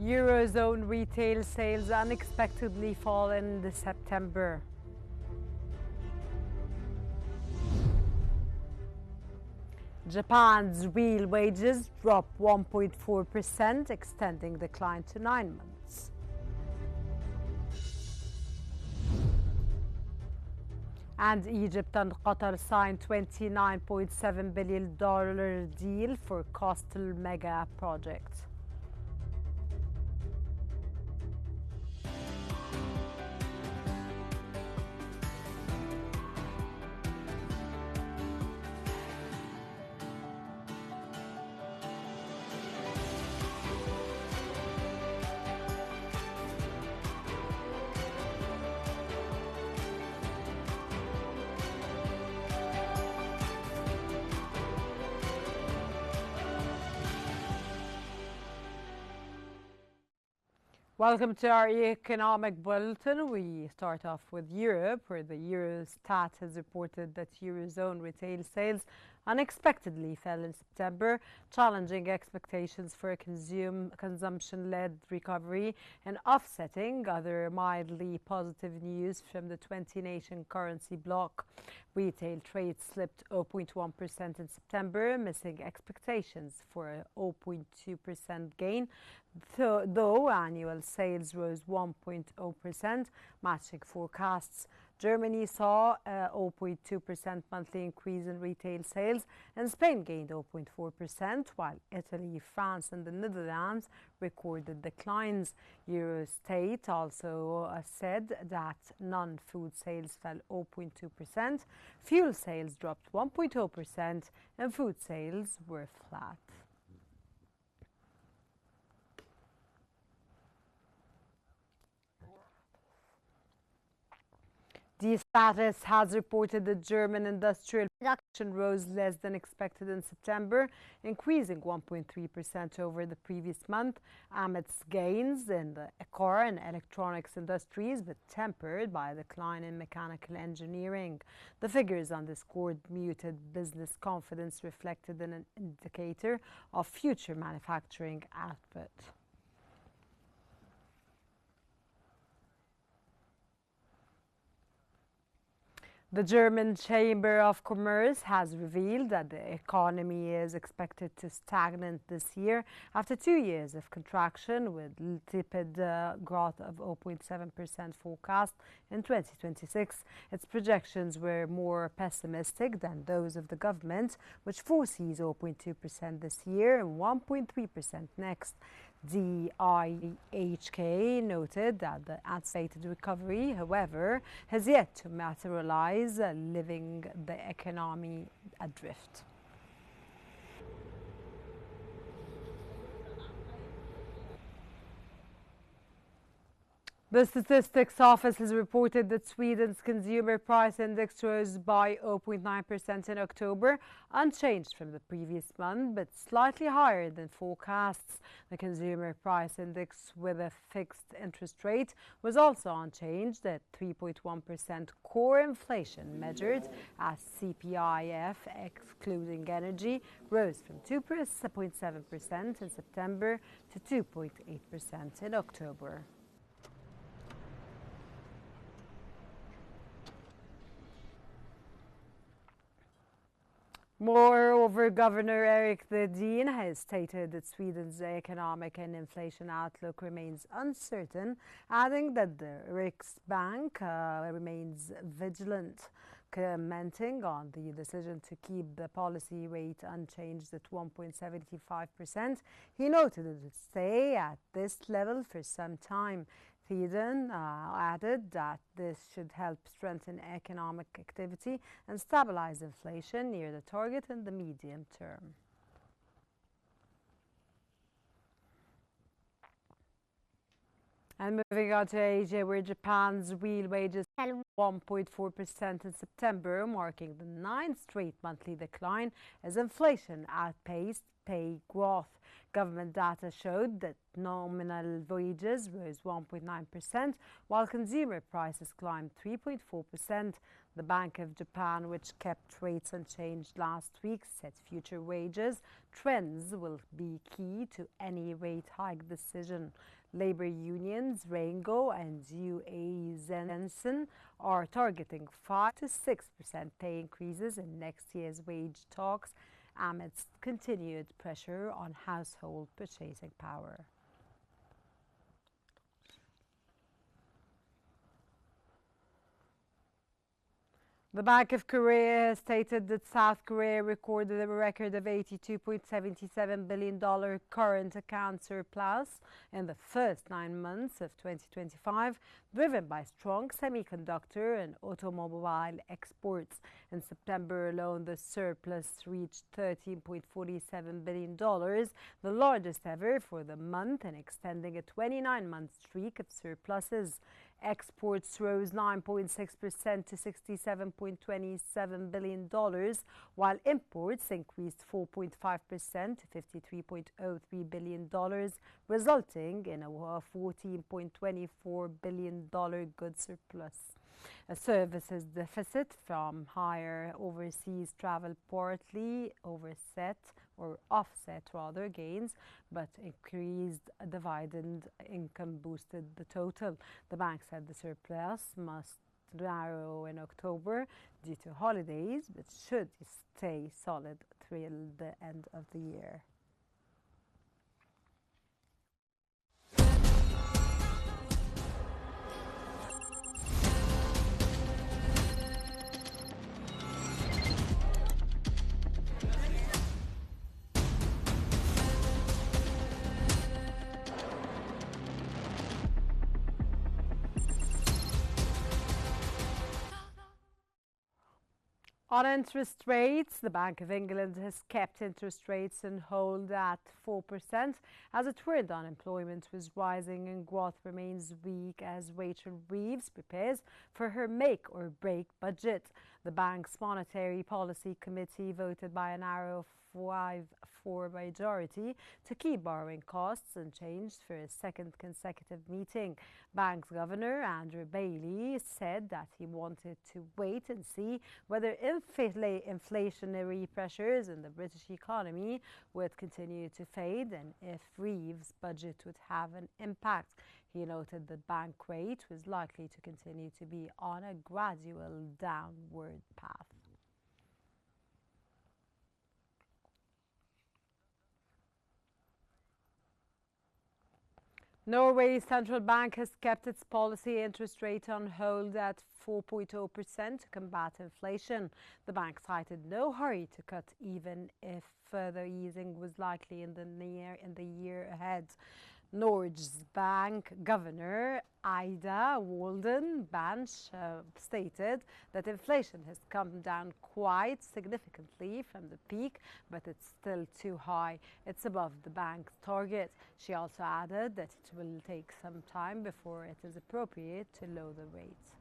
Eurozone retail sales unexpectedly fall in September. Japan's real wages drop 1.4%, extending decline to 9 months. And Egypt and Qatar signed $29.7 billion deal for coastal mega project. Welcome to our economic bulletin. We start off with Europe, where the Eurostat has reported that Eurozone retail sales unexpectedly fell in September, challenging expectations for a consumption-led recovery and offsetting other mildly positive news from the 20-nation currency bloc. Retail trade slipped 0.1% in September, missing expectations for a 0.2% gain, though annual sales rose 1.0%, matching forecasts. Germany saw a 0.2% monthly increase in retail sales, and Spain gained 0.4%, while Italy, France and the Netherlands recorded declines. Eurostat also said that non-food sales fell 0.2%, fuel sales dropped 1.0%, and food sales were flat. The Status has reported that German industrial production rose less than expected in September, increasing 1.3% over the previous month, amidst gains in the car and electronics industries, but tempered by a decline in mechanical engineering. The figures underscored muted business confidence, reflected in an indicator of future manufacturing output. The German Chamber of Commerce has revealed that the economy is expected to stagnate this year after 2 years of contraction, with tepid growth of 0.7% forecast in 2026. Its projections were more pessimistic than those of the government, which foresees 0.2% this year and 1.3% next. The IHK noted that the anticipated recovery, however, has yet to materialize, leaving the economy adrift. The Statistics Office has reported that Sweden's consumer price index rose by 0.9% in October, unchanged from the previous month, but slightly higher than forecasts. The consumer price index with a fixed interest rate was also unchanged at 3.1%. Core inflation, measured as CPIF excluding energy, rose from 2.7% in September to 2.8% in October. Moreover, Governor Erik Thedéen has stated that Sweden's economic and inflation outlook remains uncertain, adding that the Riksbank remains vigilant. Commenting on the decision to keep the policy rate unchanged at 1.75%, he noted it would stay at this level for some time. Thedéen added that this should help strengthen economic activity and stabilize inflation near the target in the medium term. And moving on to Asia, where Japan's real wages fell 1.4% in September, marking the ninth straight monthly decline as inflation outpaced pay growth. Government data showed that nominal wages rose 1.9%, while consumer prices climbed 3.4%. The Bank of Japan, which kept rates unchanged last week, said future wages trends will be key to any rate hike decision. Labor unions Rengo and UAE Zensen are targeting 5 to 6% pay increases in next year's wage talks amidst continued pressure on household purchasing power. The Bank of Korea stated that South Korea recorded a record of $82.77 billion current account surplus in the first 9 months of 2025, driven by strong semiconductor and automobile exports. In September alone, the surplus reached $13.47 billion, the largest ever for the month and extending a 29-month streak of surpluses. Exports rose 9.6% to $67.27 billion, while imports increased 4.5% to $53.03 billion, resulting in a $14.24 billion goods surplus. A services deficit from higher overseas travel partly offset gains, but increased dividend income boosted the total. The bank said the surplus must narrow in October due to holidays, but should stay solid through the end of the year. On interest rates, the Bank of England has kept interest rates on hold at 4%. As it turned, unemployment was rising and growth remains weak as Rachel Reeves prepares for her make-or-break budget. The bank's Monetary Policy Committee voted by a narrow 5-4 majority to keep borrowing costs unchanged for a second consecutive meeting. Bank's Governor Andrew Bailey said that he wanted to wait and see whether inflationary pressures in the British economy would continue to fade and if Reeves' budget would have an impact. He noted the bank rate was likely to continue to be on a gradual downward path. Norway's central bank has kept its policy interest rate on hold at 4.0% to combat inflation. The bank cited no hurry to cut even if further easing was likely in the year ahead. Norges Bank Governor Ida Wolden Banch stated that inflation has come down quite significantly from the peak, but it's still too high. It's above the bank's target. She also added that it will take some time before it is appropriate to lower the rates.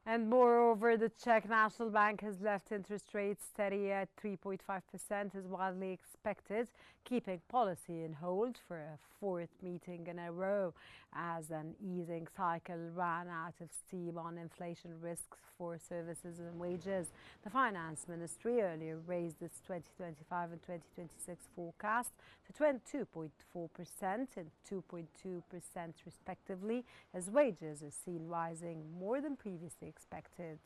And moreover, the Czech National Bank has left interest rates steady at 3.5% as widely expected, keeping policy in hold for a fourth meeting in a row as an easing cycle ran out of steam on inflation risks for services and wages. The Finance Ministry earlier raised its 2025 and 2026 forecast to 2.4% and 2.2% respectively, as wages are seen rising more than previously expected.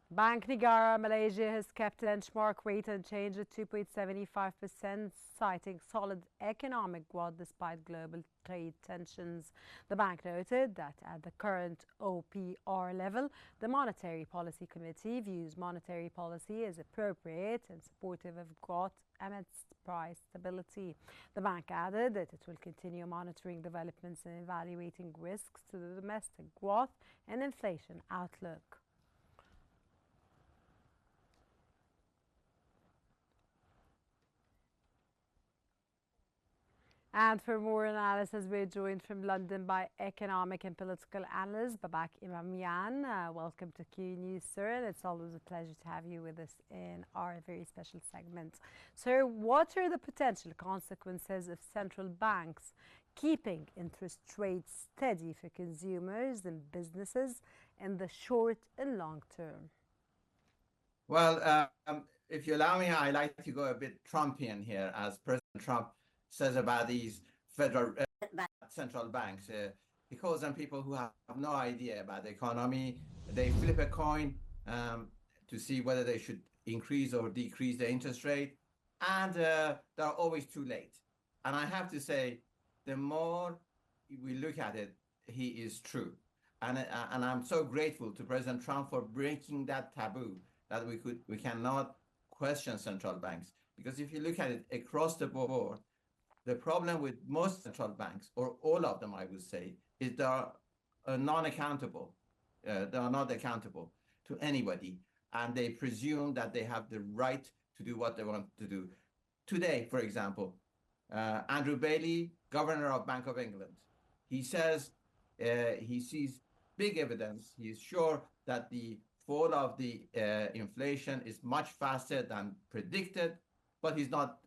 Bank Negara Malaysia has kept the benchmark rate unchanged at 2.75%, citing solid economic growth despite global trade tensions. The bank noted that at the current OPR level, the Monetary Policy Committee views monetary policy as appropriate and supportive of growth amidst price stability. The bank added that it will continue monitoring developments and evaluating risks to the domestic growth and inflation outlook. And for more analysis, we're joined from London by economic and political analyst Babak Imamian. Welcome to Qnews, sir. And it's always a pleasure to have you with us in our very special segment. Sir, what are the potential consequences of central banks keeping interest rates steady for consumers and businesses in the short and long term? Well, if you allow me, I like to go a bit Trumpian here, as President Trump says about these federal central banks. He calls them people who have no idea about the economy. They flip a coin to see whether they should increase or decrease the interest rate, and they're always too late. And I have to say, the more we look at it, he is true. And I'm so grateful to President Trump for breaking that taboo that we cannot question central banks. Because if you look at it across the board, the problem with most central banks, or all of them, I would say, is they are non-accountable. They are not accountable to anybody, and they presume that they have the right to do what they want to do. Today, for example, Andrew Bailey, governor of Bank of England, he says he sees big evidence. He's sure that the fall of the inflation is much faster than predicted, but he's not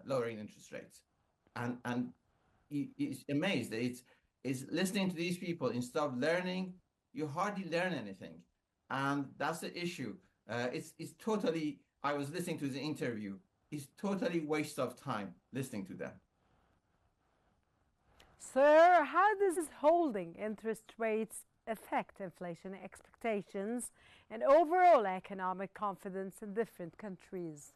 lowering interest rates. And he's amazed. It's listening to these people. Instead of learning, you hardly learn anything. And that's the issue. It's totally, I was listening to the interview, it's totally waste of time listening to them. Sir, how does holding interest rates affect inflation expectations and overall economic confidence in different countries?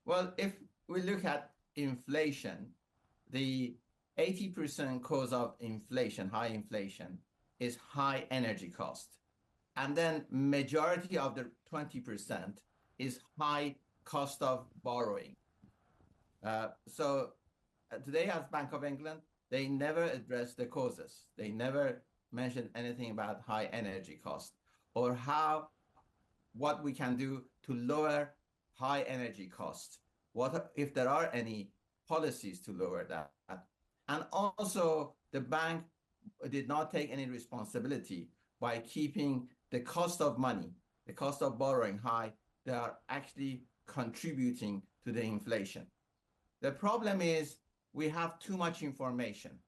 Well, if we look at inflation, the 80% cause of inflation, high inflation, is high energy cost. And then majority of the 20% is high cost of borrowing. So today as Bank of England, they never address the causes. They never mention anything about high energy cost or what we can do to lower high energy costs. What if there are any policies to lower that? And also, the bank did not take any responsibility by keeping the cost of money, the cost of borrowing high. They are actually contributing to the inflation. The problem is we have too much information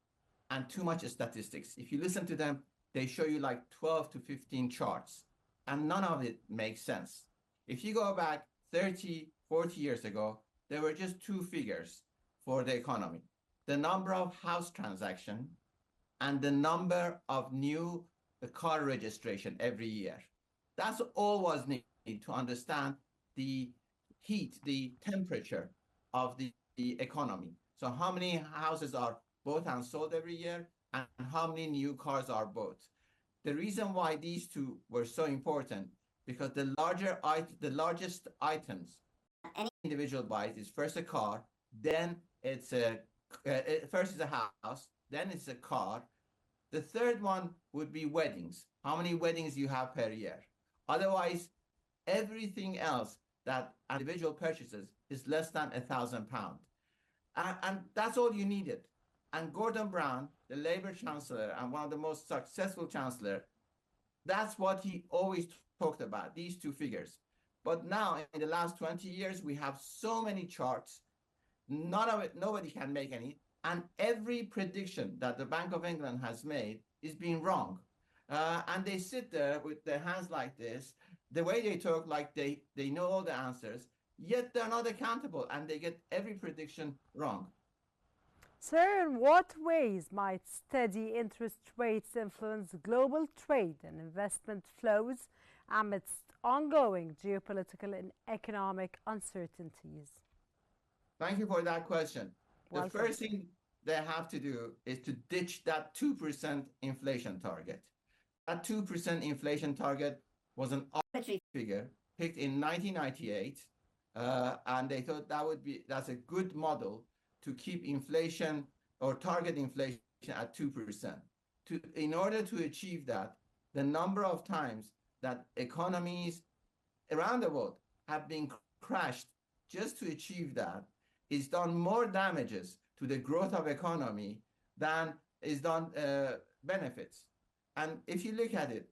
and too much statistics. If you listen to them, they show you like 12 to 15 charts, and none of it makes sense. If you go back 30, 40 years ago, there were just two figures for the economy: the number of house transactions and the number of new car registration every year. That's all was needed to understand the heat, the temperature of the economy. So how many houses are bought and sold every year, and how many new cars are bought. The reason why these two were so important, because the largest items any individual buys is first a car, then first is a house, then it's a car. The third one would be weddings. How many weddings you have per year? Otherwise, everything else that an individual purchases is less than £1,000. And that's all you needed. And Gordon Brown, the Labour Chancellor and one of the most successful chancellors, that's what he always talked about, these two figures. But now, in the last 20 years, we have so many charts, none of it, nobody can make any, and every prediction that the Bank of England has made is being wrong. And they sit there with their hands like this, the way they talk like they know all the answers, yet they're not accountable, and they get every prediction wrong. Sir, in what ways might steady interest rates influence global trade and investment flows amidst ongoing geopolitical and economic uncertainties? Thank you for that question. The Welcome. first thing they have to do is to ditch that 2% inflation target. That 2% inflation target was an arbitrary figure picked in 1998, and they thought that's a good model to keep inflation or target inflation at 2%. In order to achieve that, the number of times that economies around the world have been crashed just to achieve that is done more damages to the growth of economy than is done benefits. And if you look at it,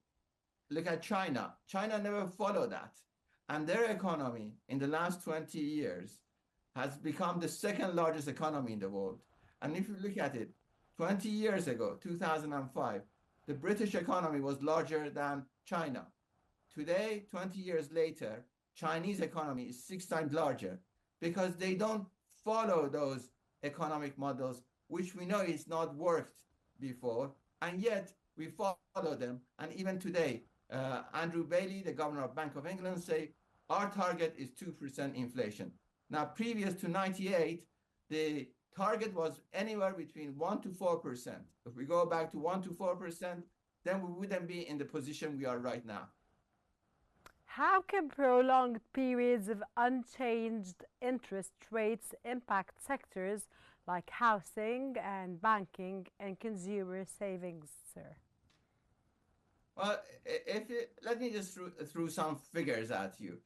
look at China. China never followed that. And their economy in the last 20 years has become the second largest economy in the world. And if you look at it, 20 years ago, 2005, the British economy was larger than China. Today, 20 years later, Chinese economy is 6 times larger because they don't follow those economic models, which we know is not worked before, and yet we follow them. And even today, Andrew Bailey, the governor of Bank of England, say our target is 2% inflation. Now, previous to 98, the target was anywhere between 1 to 4%. If we go back to 1 to 4%, then we wouldn't be in the position we are right now. How can prolonged periods of unchanged interest rates impact sectors like housing and banking and consumer savings, sir? Well, let me just throw some figures at you.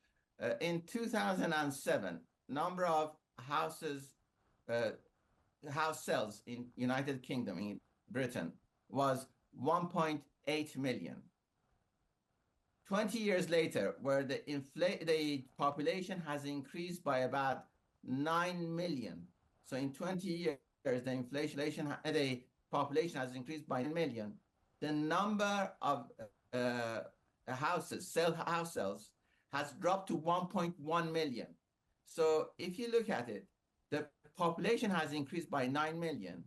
In 2007, number of house sales in United Kingdom, in Britain, was 1.8 million. 20 years later, where the population has increased by about 9 million. So in 20 years, the population has increased by 9 million. The number of house sales has dropped to 1.1 million. So if you look at it, the population has increased by 9 million,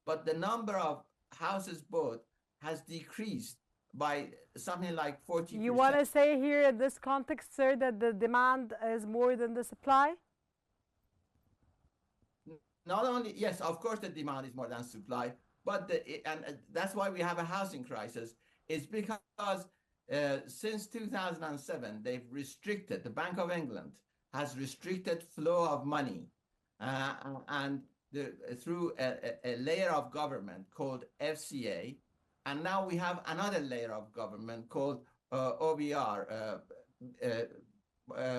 but the number of houses bought has decreased by something like 40%. You want to say here in this context, sir, that the demand is more than the supply? Not only, yes, of course the demand is more than supply, but that's why we have a housing crisis. It's because since 2007, they've restricted, the Bank of England has restricted flow of money and through a layer of government called FCA. And now we have another layer of government called OBR,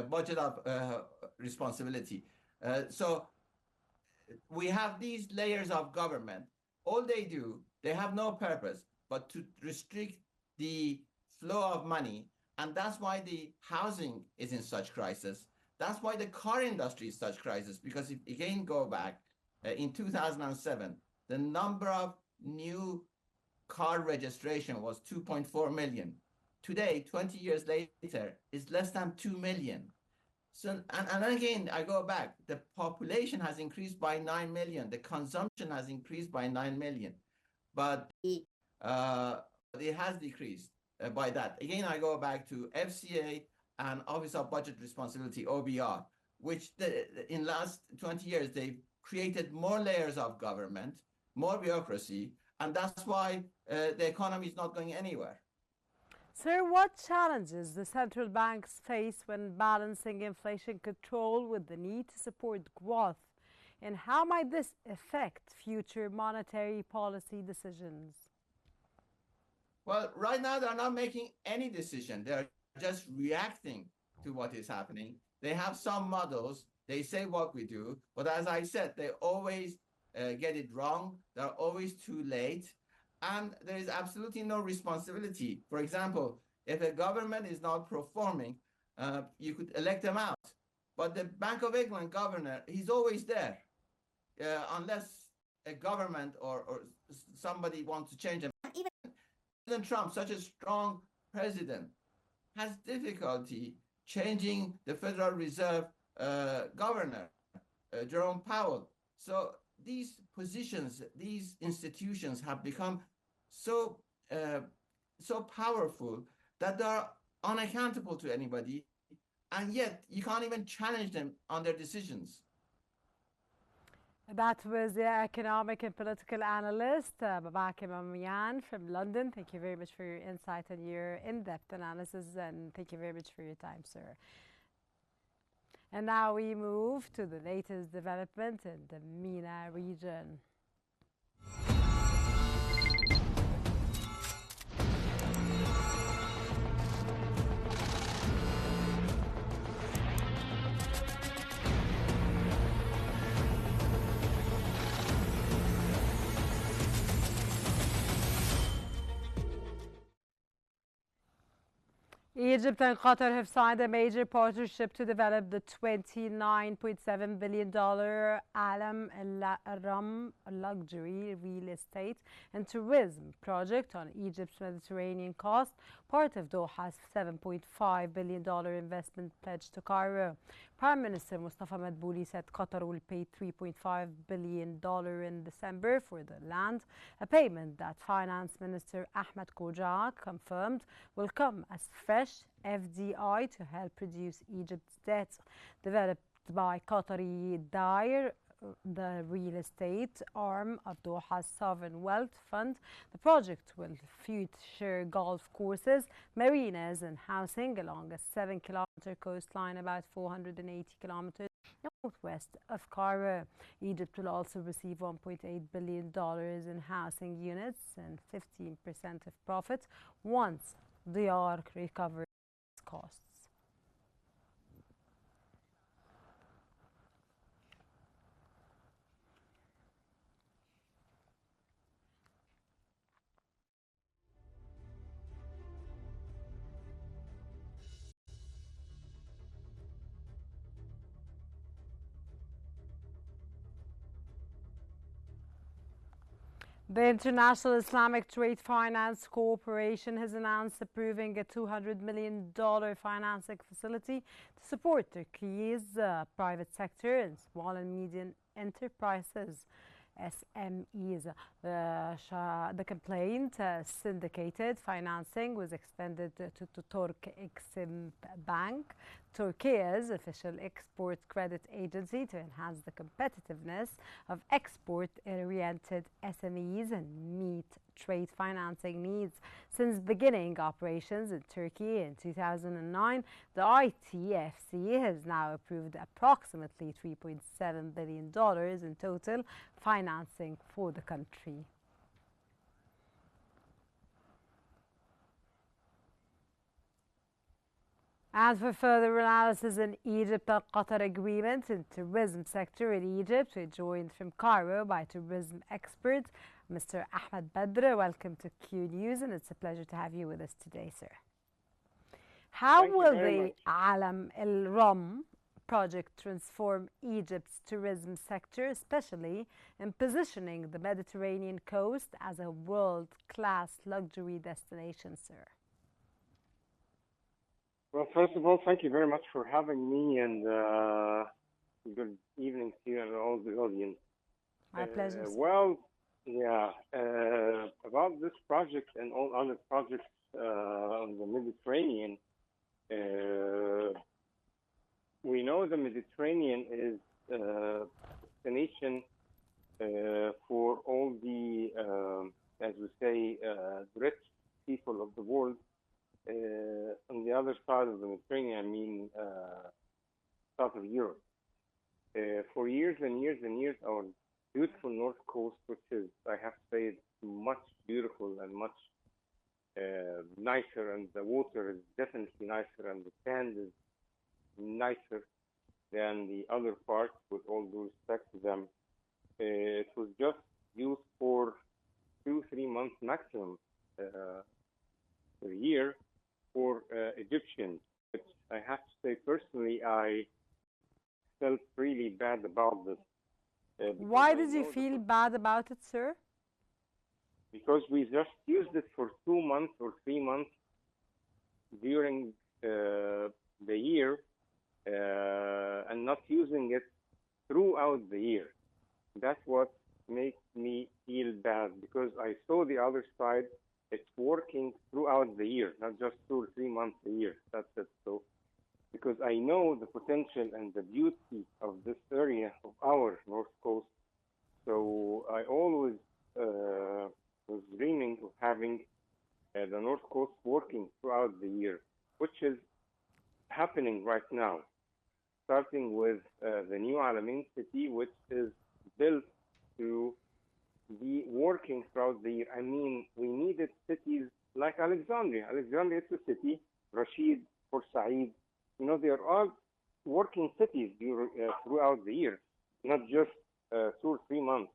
Budget of Responsibility. So we have these layers of government. All they do, they have no purpose but to restrict the flow of money. And that's why the housing is in such crisis. That's why the car industry is such crisis. Because if again go back, in 2007, the number of new car registration was 2.4 million. Today, 20 years later, is less than 2 million. So, and again, I go back, the population has increased by 9 million. The consumption has increased by 9 million, but it has decreased by that. Again, I go back to FCA and Office of Budget Responsibility, OBR, which in last 20 years, they've created more layers of government, more bureaucracy, and that's why the economy is not going anywhere. Sir, what challenges the central banks face when balancing inflation control with the need to support growth? And how might this affect future monetary policy decisions? Well, right now, they're not making any decision. They're just reacting to what is happening. They have some models. They say what we do. But as I said, they always get it wrong. They're always too late. And there is absolutely no responsibility. For example, if a government is not performing, you could elect them out. But the Bank of England governor, he's always there, unless a government or somebody wants to change him. Even President Trump, such a strong president, has difficulty changing the Federal Reserve governor, Jerome Powell. So these positions, these institutions have become so powerful that they're unaccountable to anybody, and yet you can't even challenge them on their decisions. That was the economic and political analyst, Babak Imamian from London. Thank you very much for your insight and your in-depth analysis, and thank you very much for your time, sir. And now we move to the latest development in the MENA region. Egypt and Qatar have signed a major partnership to develop the $29.7 billion Alam al-Ram luxury real estate and tourism project on Egypt's Mediterranean coast, part of Doha's $7.5 billion investment pledge to Cairo. Prime Minister Mustafa Madbouli said Qatar will pay $3.5 billion in December for the land, a payment that Finance Minister Ahmed Kojak confirmed will come as fresh FDI to help reduce Egypt's debt. Developed by Qatari Dair, the real estate arm of Doha's Sovereign Wealth Fund, the project will feature golf courses, marinas and housing along a 7-kilometer coastline about 480 kilometers northwest of Cairo. Egypt will also receive $1.8 billion in housing units and 15% of profit once the ARC recovers its costs. The International Islamic Trade Finance Corporation has announced approving a $200 million financing facility to support Turkey's private sector and small and medium enterprises. SMEs. The complaint syndicated financing was extended to Turk Exim Bank, Turkey's official export credit agency, to enhance the competitiveness of export-oriented SMEs and meet trade financing needs. Since beginning operations in Turkey in 2009, the ITFC has now approved approximately $3.7 billion in total financing for the country. As for further analysis in Egypt and Qatar agreements in tourism sector in Egypt, we're joined from Cairo by tourism expert Mr. Ahmed Badr. Welcome to Qnews, and it's a pleasure to have you with us today, sir. How will the Alam al-Ram project transform Egypt's tourism sector, especially in positioning the Mediterranean coast as a world-class luxury destination, sir? Well, first of all, thank you very much for having me, and good evening to you and all the audience. My pleasure. Well, yeah, about this project and all other projects on the Mediterranean, we know the Mediterranean is a destination for all the, as we say, rich people of the world. On the other side of the Mediterranean, I mean south of Europe. For years and years and years, our beautiful north coast, which is, I have to say, it's much beautiful and much nicer, and the water is definitely nicer, and the sand is nicer than the other parts, with all due respect to them. It was just used for 2-3 months maximum per year for Egyptians. But I have to say, personally, I felt really bad about this. Why did you feel bad about it, sir? Because we just used it for 2 months or 3 months during the year, and not using it throughout the year. That's what makes me feel bad, because I saw the other side, it's working throughout the year, not just 2 or 3 months a year. That's it. So because I know the potential and the beauty of this area of our North Coast. So I always was dreaming of having the North Coast working throughout the year, which is happening right now, starting with the new Alamein city, which is built to be working throughout the year. I mean, we needed cities like Alexandria. Alexandria is a city, Rashid, Port Said, they're all working cities throughout the year, not just 2 or 3 months.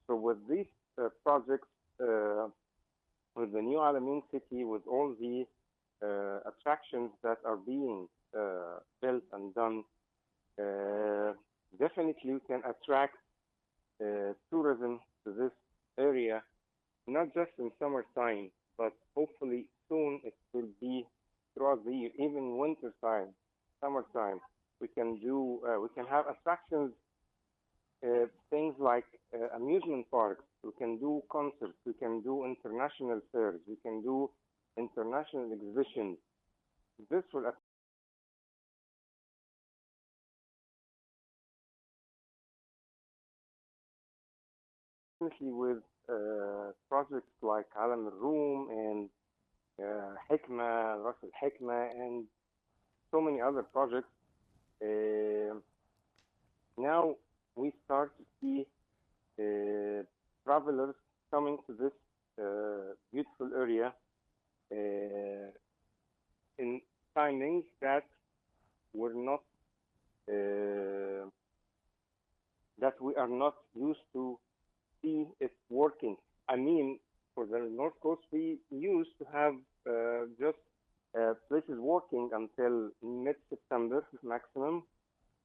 So with these projects, with the new Alamein city, with all the attractions that are being built and done, definitely we can attract tourism to this area, not just in summertime, but hopefully soon it will be throughout the year, even winter time, summertime. We can have attractions, things like amusement parks. We can do concerts. We can do international fairs. We can do international exhibitions. This will definitely with projects like Alam Room and Hikma, Ras Al Hikma, and so many other projects. Now we start to see travelers coming to this beautiful area in findings that were not that we are not used to see it working. I mean, for the North Coast, we used to have just places working until mid-September maximum.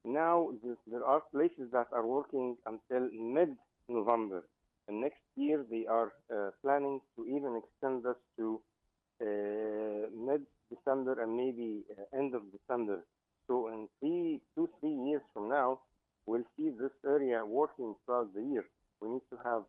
Now there are places that are working until mid-November. And next year they are planning to even extend us to mid-December and maybe end of December. So in 3 years from now, we'll see this area working throughout the year. We need to have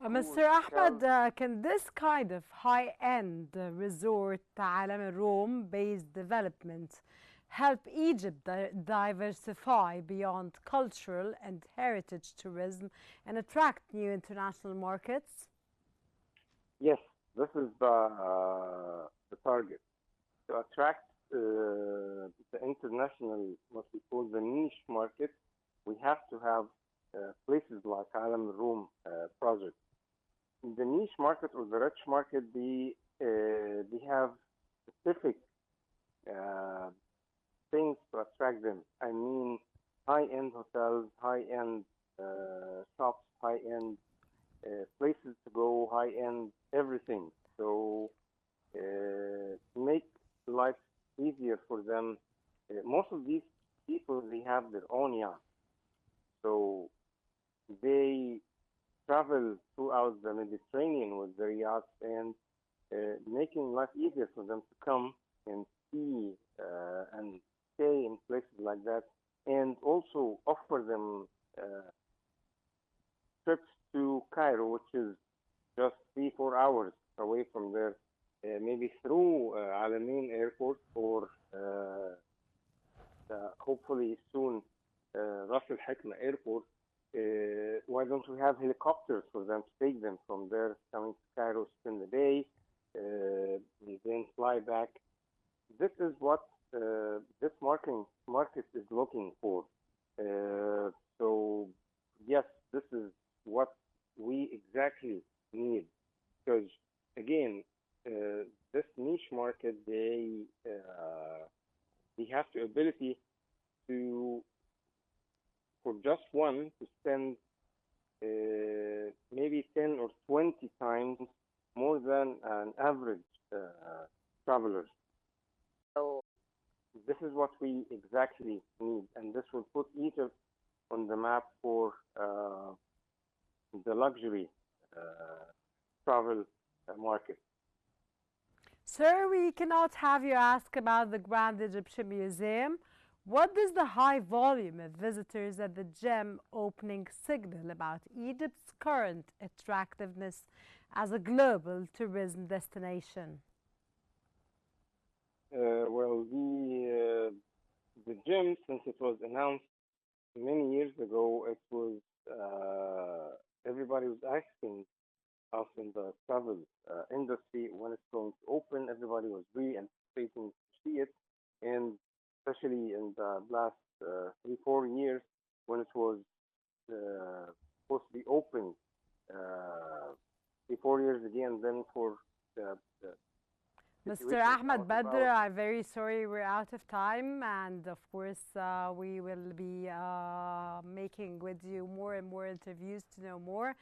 Mr. Ahmed, can this kind of high-end resort Alam Rome based development help Egypt diversify beyond cultural and heritage tourism and attract new international markets? Yes, this is the target, to attract the international, what we call the niche market. We have to have places like Alam Room project. The niche market or the rich market, they have specific things to attract them. I mean, high-end hotels, high-end shops, high-end places to go, high-end everything. So make life easier for them. Most of these people, they have their own yacht. So they travel throughout the Mediterranean with their yachts and making life easier for them to come and see and stay in places like that, and also offer them trips to Cairo, which is just 3-4 hours away from there, maybe through Alamein Airport or hopefully soon Ras Al Hikma Airport. Why don't we have helicopters for them to take them from there, coming to Cairo, spend the day, then fly back? This is what this market is looking for. So yes, this is what we exactly need, because again, this niche market, they have the ability to, for just one, to spend maybe 10 or 20 times more than an average traveler. So this is what we exactly need, and this will put Egypt on the map for the luxury travel market. Sir, we cannot have you ask about the Grand Egyptian Museum. What does the high volume of visitors at the gem opening signal about Egypt's current attractiveness as a global tourism destination? Well, the gym, since it was announced many years ago, it was everybody was asking us in the travel industry when it's going to open. Everybody was really anticipating to see it, and especially in the last 3-4 years when it was supposed to be open, 3-4 years again. Then for the Mr. Ahmed Badr, I'm very sorry we're out of time, and of course we will be making with you more and more interviews to know more.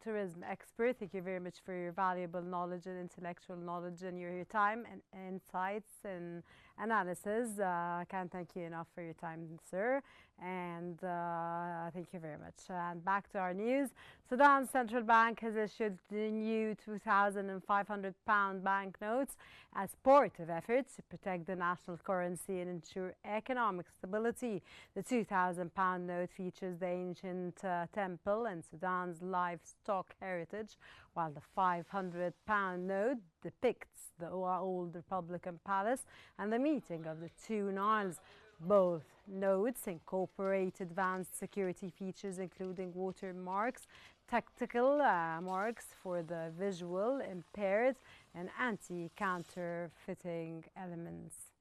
Tourism expert, thank you very much for your valuable knowledge and intellectual knowledge and your time and insights and analysis. I can't thank you enough for your time, sir, and thank you very much. And back to our news. Sudan's central bank has issued the new £2,500 banknotes as part of efforts to protect the national currency and ensure economic stability. The £2,000 note features the ancient temple and Sudan's livestock heritage, while the £500 note depicts the old Republican Palace and the meeting of the two Niles. Both notes incorporate advanced security features, including watermarks, tactical marks for the visual impaired, and anti-counterfeiting elements.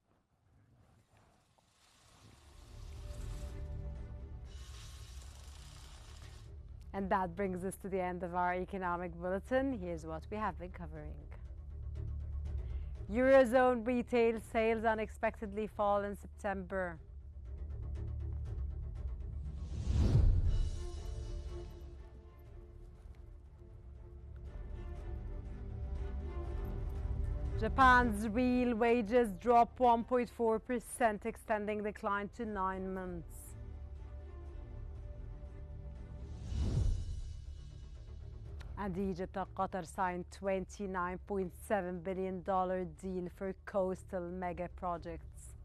And that brings us to the end of our economic bulletin. Here's what we have been covering. Eurozone retail sales unexpectedly fall in September. Japan's real wages drop 1.4%, extending decline to 9 months. And Egypt and Qatar signed $29.7 billion deal for coastal mega projects.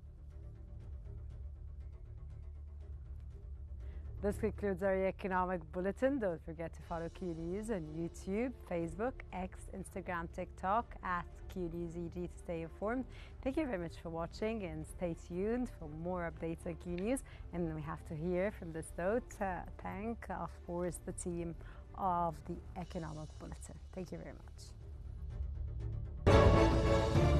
This concludes our economic bulletin. Don't forget to follow Qnews on YouTube, Facebook, X, Instagram, TikTok at QNewsEG to stay informed. Thank you very much for watching, and stay tuned for more updates on Qnews. And we have to hear from this note, thank, of course, the team of the Economic Bulletin. Thank you very much.